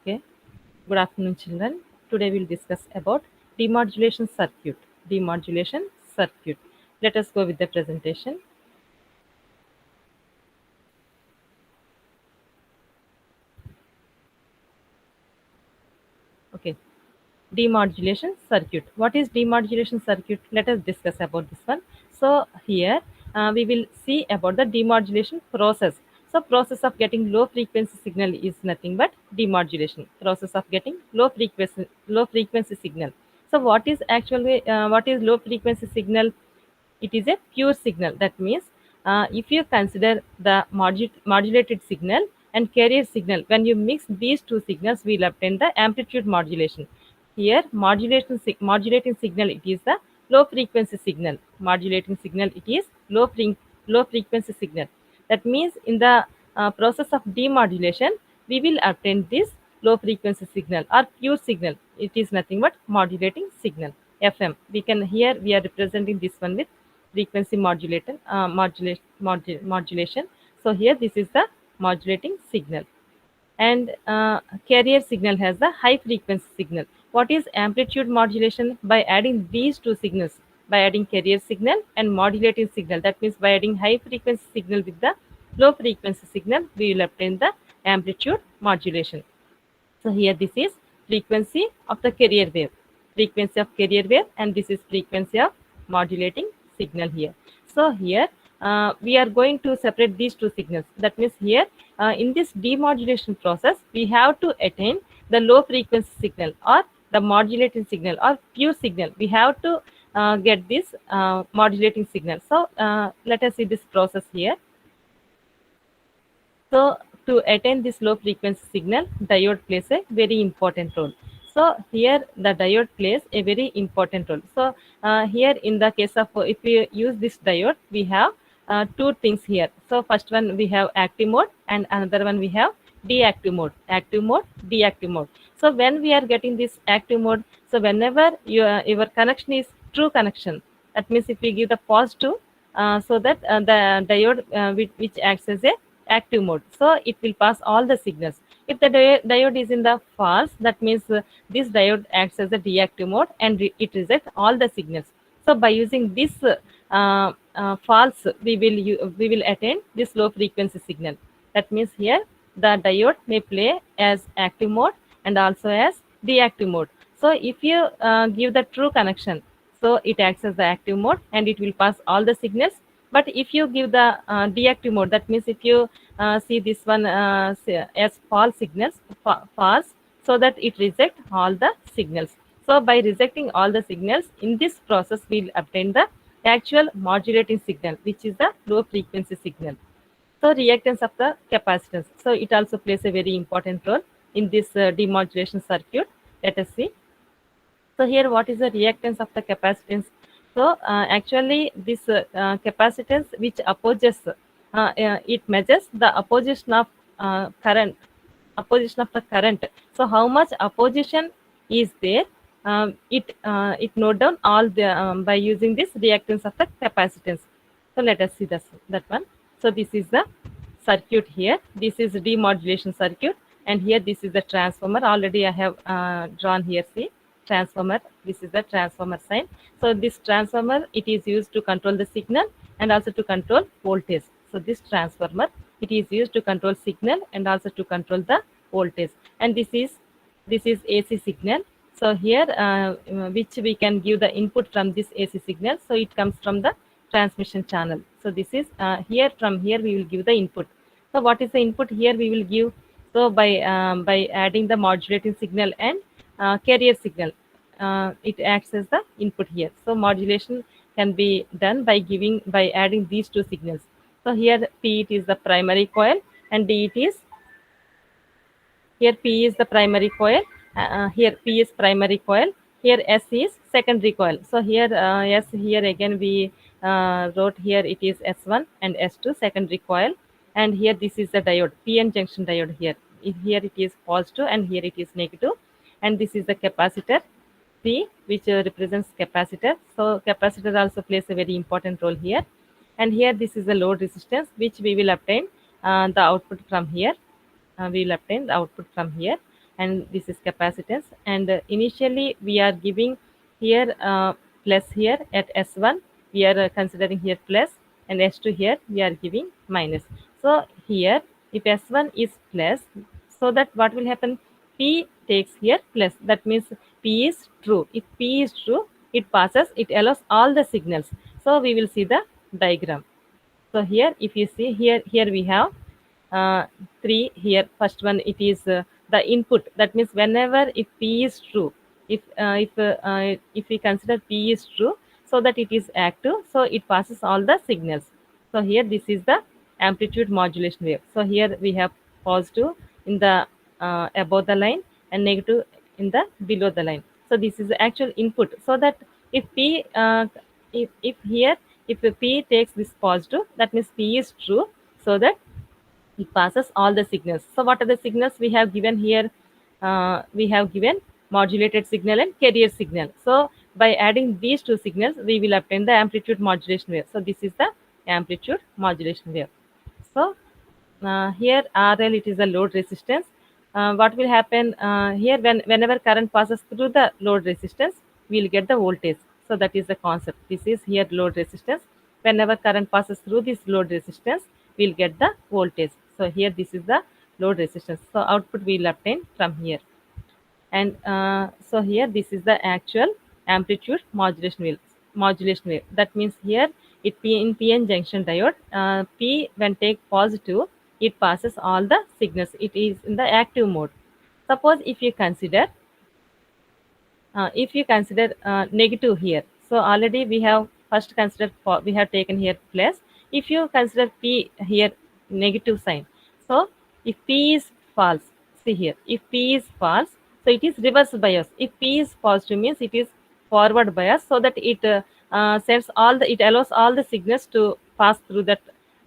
Okay, good afternoon, children. Today we'll discuss about demodulation circuit. Demodulation circuit. Let us go with the presentation. Okay, demodulation circuit. What is demodulation circuit? Let us discuss about this one. So here we will see about the demodulation process. So process of getting low frequency signal is nothing but demodulation. Process of getting low frequency signal. So what is low frequency signal? It is a pure signal. That means if you consider the modulated signal and carrier signal, when you mix these two signals, we will obtain the amplitude modulation. Here, modulating signal, it is the low frequency signal. Modulating signal, it is low frequency signal. That means in the process of demodulation, we will obtain this low frequency signal or pure signal. It is nothing but modulating signal. FM. We are representing this one with frequency modulation. So here this is the modulating signal, and carrier signal has the high frequency signal. What is amplitude modulation? By adding these two signals, by adding carrier signal and modulating signal. That means by adding high frequency signal with the low frequency signal, we will obtain the amplitude modulation. So here this is frequency of the carrier wave, and this is frequency of modulating signal here. So here we are going to separate these two signals. That means here in this demodulation process, we have to attain the low frequency signal or the modulating signal or pure signal. We have to get this modulating signal. So let us see this process here. So to attain this low frequency signal, diode plays a very important role. So here the diode plays a very important role. So here in the case of if we use this diode, we have two things here. So first one we have active mode, and another one we have deactive mode. Active mode, deactive mode. So when we are getting this active mode, so whenever your connection is true connection, that means if we give the positive, so that the diode which acts as a active mode, so it will pass all the signals. If the diode is in the false, that means this diode acts as a deactive mode and it rejects all the signals. So by using this false, we will attain this low frequency signal. That means here the diode may play as active mode and also as deactive mode. So if you give the true connection, so it acts as the active mode and it will pass all the signals. But if you give the deactive mode, that means if you see this one as false signals, false, so that it rejects all the signals. So by rejecting all the signals, in this process we will obtain the actual modulating signal, which is the low frequency signal. So reactance of the capacitance. So it also plays a very important role in this demodulation circuit. Let us see. So here what is the reactance of the capacitance? So actually this capacitance which opposes, it measures the opposition of current, the current. So how much opposition is there? It note down all the by using this reactance of the capacitance. So let us see that one. So this is the circuit here. This is demodulation circuit, and here this is the transformer. Already I have drawn here. See, transformer. This is the transformer sign. So this transformer, it is used to control the signal and also to control voltage. So this transformer, it is used to control signal and also to control the voltage. And this is AC signal. So here which we can give the input from this AC signal. So it comes from the transmission channel. So this is from here we will give the input. So what is the input here we will give? So by adding the modulating signal and carrier signal, it acts as the input here. So modulation can be done by adding these two signals. So here P it is the primary coil and D it is, here P is the primary coil, here P is primary coil, here S is secondary coil. So here S, here again we wrote here it is S1 and S2 secondary coil, and here this is the diode, PN junction diode here. Here it is positive and here it is negative, and this is the capacitor C, which represents capacitor. So capacitor also plays a very important role here. And here this is the load resistance, which we will obtain the output from here. We will obtain the output from here. and this is capacitance. And initially we are giving here plus here at S1, we are considering here plus, and S2 here we are giving minus. So here if S1 is plus, so that what will happen, P takes here plus, that means P is true. If P is true, it passes, it allows all the signals. So we will see the diagram. So here if you see here we have uh, three here. First one, it is the input, that means whenever if P is true, if we consider P is true, so that it is active, so it passes all the signals. So here this is the amplitude modulation wave. So here we have positive in the above the line and negative in the below the line. So this is the actual input. So that if P if here if P takes this positive, that means P is true, so that it passes all the signals. So what are the signals we have given here? We have given modulated signal and carrier signal. So by adding these two signals, we will obtain the amplitude modulation wave. So this is the amplitude modulation wave. So here RL, it is a load resistance. What will happen here, whenever current passes through the load resistance, we will get the voltage. So that is the concept. This is here load resistance. Whenever current passes through this load resistance, we will get the voltage. So here this is the load resistance. So output we will obtain from here. And so here this is the actual amplitude modulation wave. That means here it P in PN junction diode, P when take positive, it passes all the signals, it is in the active mode. Suppose if you consider negative here, so already we have first considered for, we have taken here plus. If you consider P here negative sign, so if P is false, see here, if P is false, so it is reverse bias. If P is positive, means it is forward bias, so that it sends all the, it allows all the signals to pass through that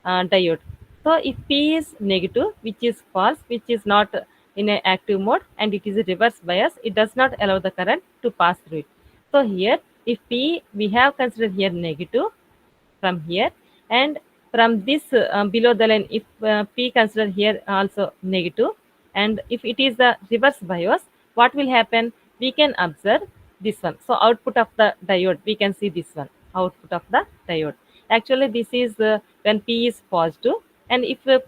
diode. So if P is negative, which is false, which is not in an active mode, and it is a reverse bias, it does not allow the current to pass through it. So here if P, we have considered here negative from here, and from this below the line, if P consider here also negative, and if it is the reverse bias, what will happen, we can observe this one. So output of the diode, we can see this one, output of the diode. Actually this is when P is positive, and if if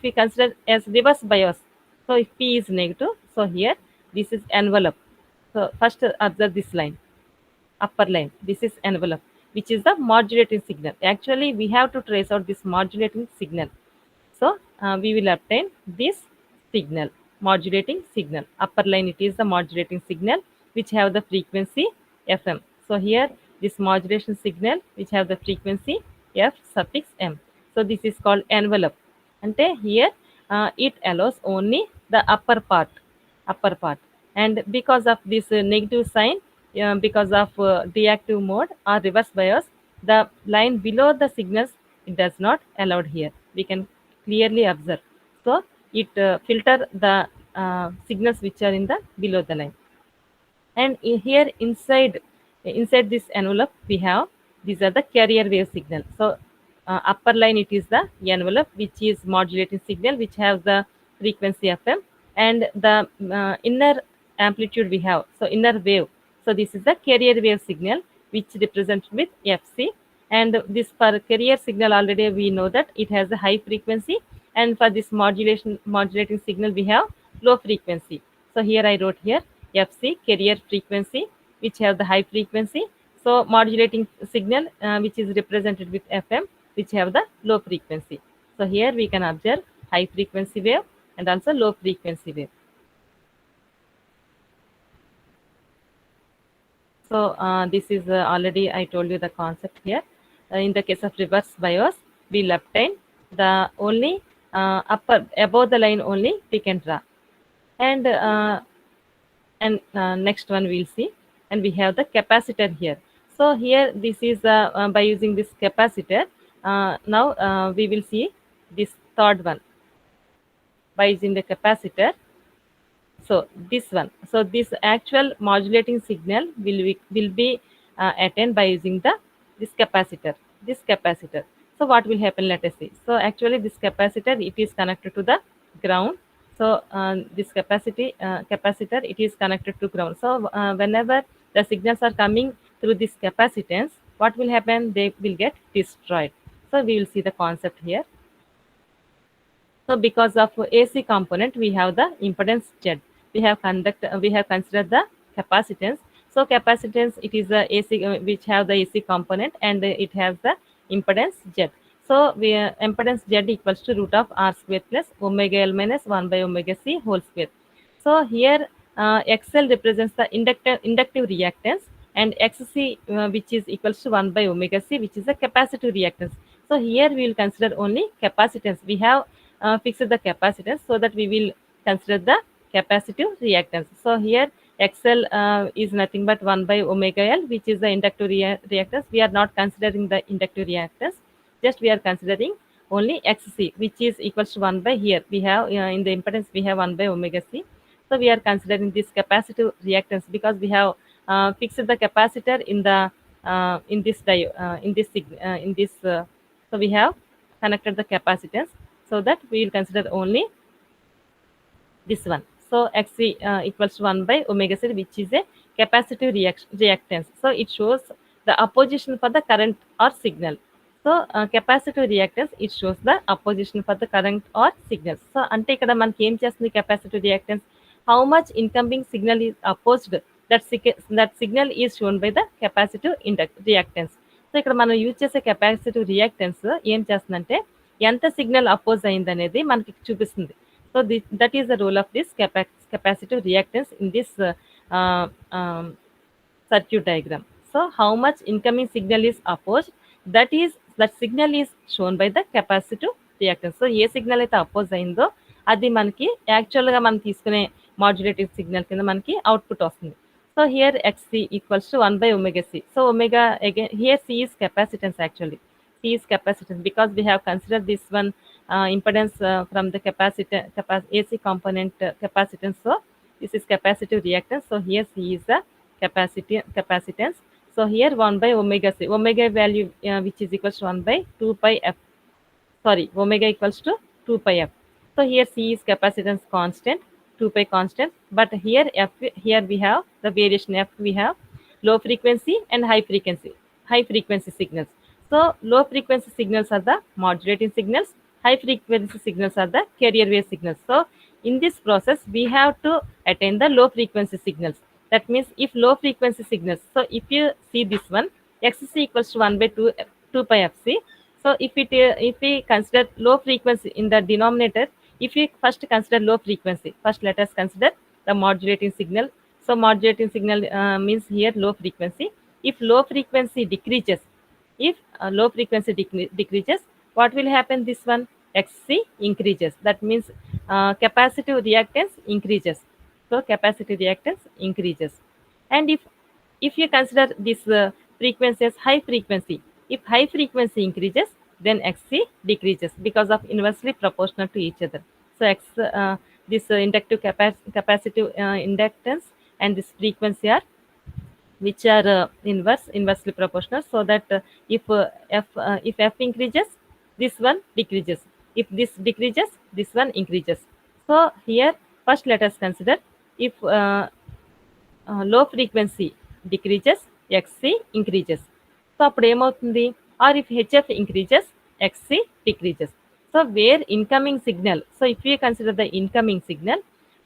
we consider as reverse bias, so if P is negative, so here this is envelope. So first observe this line, upper line, this is envelope, which is the modulating signal. Actually we have to trace out this modulating signal. So we will obtain this signal, modulating signal. Upper line, it is the modulating signal which have the frequency FM. So here this modulation signal which have the frequency F suffix M. So this is called envelope. And here it allows only the upper part, and because of this negative sign, because of reactive mode or reverse bias, the line below the signals, it does not allowed here, we can clearly observe. So it filter the signals which are in the below the line. And here inside this envelope, we have, these are the carrier wave signal. So upper line, it is the envelope which is modulating signal which has the frequency FM, and the inner amplitude we have, so inner wave. So this is the carrier wave signal which represents with FC. And this, for carrier signal, already we know that it has a high frequency, and for this modulating signal we have low frequency. So here I wrote here FC, carrier frequency, which have the high frequency. So modulating signal which is represented with FM, which have the low frequency. So here we can observe high frequency wave and also low frequency wave. So this is already I told you the concept here. In the case of reverse bias, we'll obtain the only upper, above the line only we can draw. And next one we'll see, and we have the capacitor here. So here this is by using this capacitor. Now we will see this third one by using the capacitor. So this one, so this actual modulating signal will be attained by using this capacitor. So what will happen, let us see. So actually this capacitor, it is connected to the ground. So this capacitor, it is connected to ground. So whenever the signals are coming through this capacitance, what will happen? They will get destroyed. So we will see the concept here. So because of AC component, we have the impedance Z. We have considered the capacitance. So capacitance, it is the AC which have the AC component, and it has the impedance Z. So impedance Z equals to root of R square plus omega L minus 1 by omega C whole square. So here XL represents the inductive reactance, and XC which is equals to 1 by omega C, which is the capacitive reactance. So here we will consider only capacitance. We have fixed the capacitance, so that we will consider the capacitive reactance. So here XL is nothing but 1 by omega L, which is the inductive reactance. We are not considering the inductive reactance, just we are considering only XC, which is equals to 1 by, here we have in the impedance we have 1 by omega C. So we are considering this capacitive reactance because we have fixed the capacitor in the in this so we have connected the capacitance, so that we will consider only this one. So Xc equals to 1 by omega C, which is a capacitive reactance. So it shows the opposition for the current or signal. So capacitive reactance, it shows the opposition for the current or signals. So ante ikkada manaki em chestundi capacitive reactance, how much incoming signal is opposed, that signal is shown by the capacitive reactance. So ఇక్కడ మనం use చేసే capacitive reactance ఏం చేస్తుందంటే ఎంత signal oppose అయింది అనేది మనకి చూపిస్తుంది. So that is the role of this capacitive reactance in this circuit diagram. So how much incoming signal is opposed, that signal is shown by the capacitive reactance. So A signal అయితే oppose అయిందో అది మనకి యాక్చువల్గా మనం తీసుకునే మాడ్యులేటివ్ signal కింద మనకి output వస్తుంది. So here Xc equals to 1 by omega C. So omega, again here C is capacitance actually. C is capacitance because we have considered this one impedance from the AC component capacitance. So this is capacitive reactance. So here C is the capacitance. So here 1 by omega C. Omega value which is equals to 1 by 2 pi F. Sorry, omega equals to 2 pi F. So here C is capacitance constant, 2 pi constant, but here F, here we have the variation F, we have low frequency and high frequency signals. So low frequency signals are the modulating signals, high frequency signals are the carrier wave signals. So in this process we have to attain the low frequency signals. That means if low frequency signals, so if you see this one, Xc equals to 1 by 2 pi Fc. So if we consider low frequency in the denominator, if we first consider low frequency, first let us consider the modulating signal. So modulating signal means here low frequency. If low frequency decreases, if low frequency decreases, what will happen? This one Xc increases. That means capacitive reactance increases. So capacitive reactance increases. And if you consider this frequency as high frequency, if high frequency increases, then Xc decreases because of inversely proportional to each other. So this inductive capacitive inductance and this frequency are which are inversely proportional, so that if F increases, this one decreases. If this decreases, this one increases. So here first let us consider if low frequency decreases, Xc increases. So అప్పుడు ఏమవుతుంది? Or if HF increases, Xc decreases. So where incoming signal, so if we consider the incoming signal,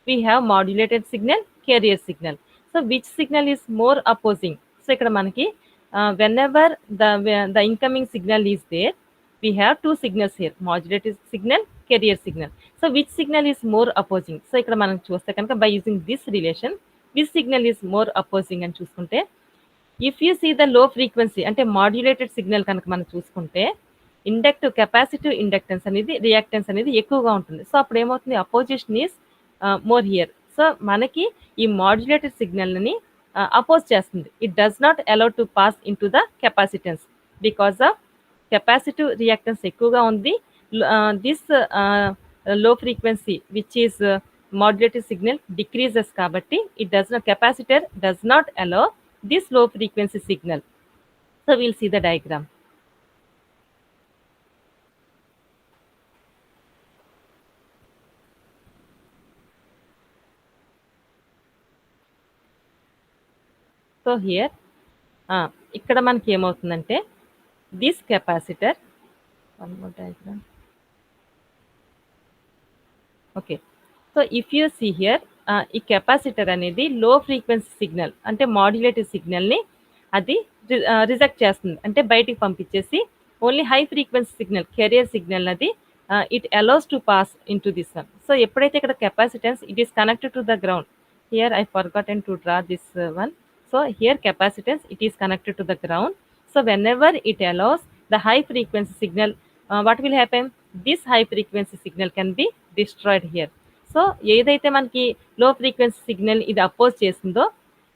we have modulated signal, carrier signal. So which signal is more opposing? So ఇక్కడ మనకి whenever the incoming signal is there, we have two signals here, modulated signal, carrier signal. So which signal is more opposing? So ఇక్కడ మనం చూస్తే కనుక by using this relation, which signal is more opposing అని చూసుకుంటే, if you see the low frequency అంటే modulated signal కనుక మనం చూసుకుంటే కెపాసిటివ్ ఇండక్టెన్స్ అనేది రియాక్టెన్స్ అనేది ఎక్కువగా ఉంటుంది. సో అప్పుడు ఏమవుతుంది? Opposition is more here. So మనకి ఈ మాడ్యులేటెడ్ సిగ్నల్ని అపోజ్ చేస్తుంది. It does not allow to pass in to the capacitance because of capacitive reactance ఎక్కువగా ఉంది. దిస్ లో frequency which is modulated signal decreases kabatti it does not, capacitor does not allow this low frequency signal. So we'll see the diagram. So here ఇక్కడ మనకి ఏమవుతుందంటే this capacitor one more diagram. Okay. So if you see here ఈ capacitor అనేది low frequency signal అంటే modulated సిగ్నల్ని అది reject చేస్తుంది, అంటే బయటికి పంపించేసి only high frequency signal carrier signal అది it allows to pass into this one. So ఎప్పుడైతే ఇక్కడ capacitance it is connected to the ground, here I forgotten to draw this one. So here capacitance it is connected to the ground. So whenever it allows the high frequency signal, what will happen, this high frequency signal can be destroyed here. So ఏదైతే మనకి low frequency signal ఇది oppose చేసిందో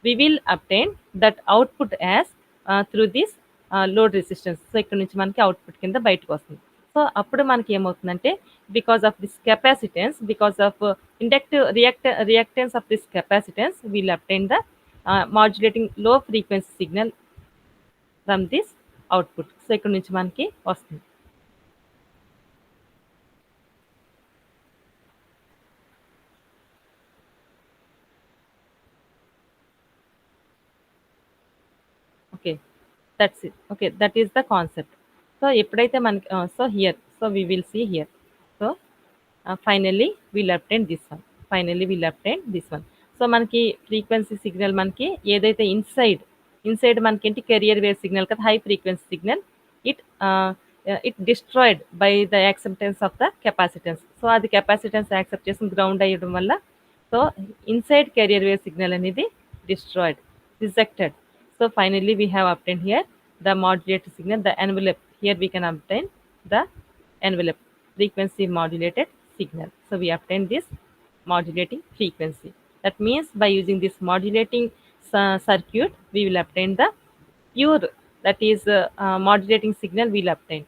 we will obtain that output as through this load resistance. So ఇక్కడ నుంచి మనకి output కింద బయటకు వస్తుంది. సో అప్పుడు మనకి ఏమవుతుందంటే because of this capacitance, because of inductive reactance of this capacitance will obtain the modulating low frequency signal from this output. So ఇక్కడ నుంచి మనకి వస్తుంది. Okay, that's it. Okay, that is the concept. So ఎప్పుడైతే మనకి so here so we will see here. So finally we'll obtain this one, finally we'll obtain this one. So మనకి frequency signal మనకి ఏదైతే inside మనకి ఏంటి carrier wave signal కదా, high frequency signal it it destroyed by the acceptance of the capacitance. So అది capacitance accept చేసి ground అయ్యడం వల్ల so inside carrier wave signal అనేది destroyed, rejected. So finally we have obtained here the modulated signal, the envelope. Here we can obtain the envelope, frequency modulated signal. So we obtain this modulating frequency. That means by using this modulating circuit, we will obtain the pure, that is modulating signal we will obtain.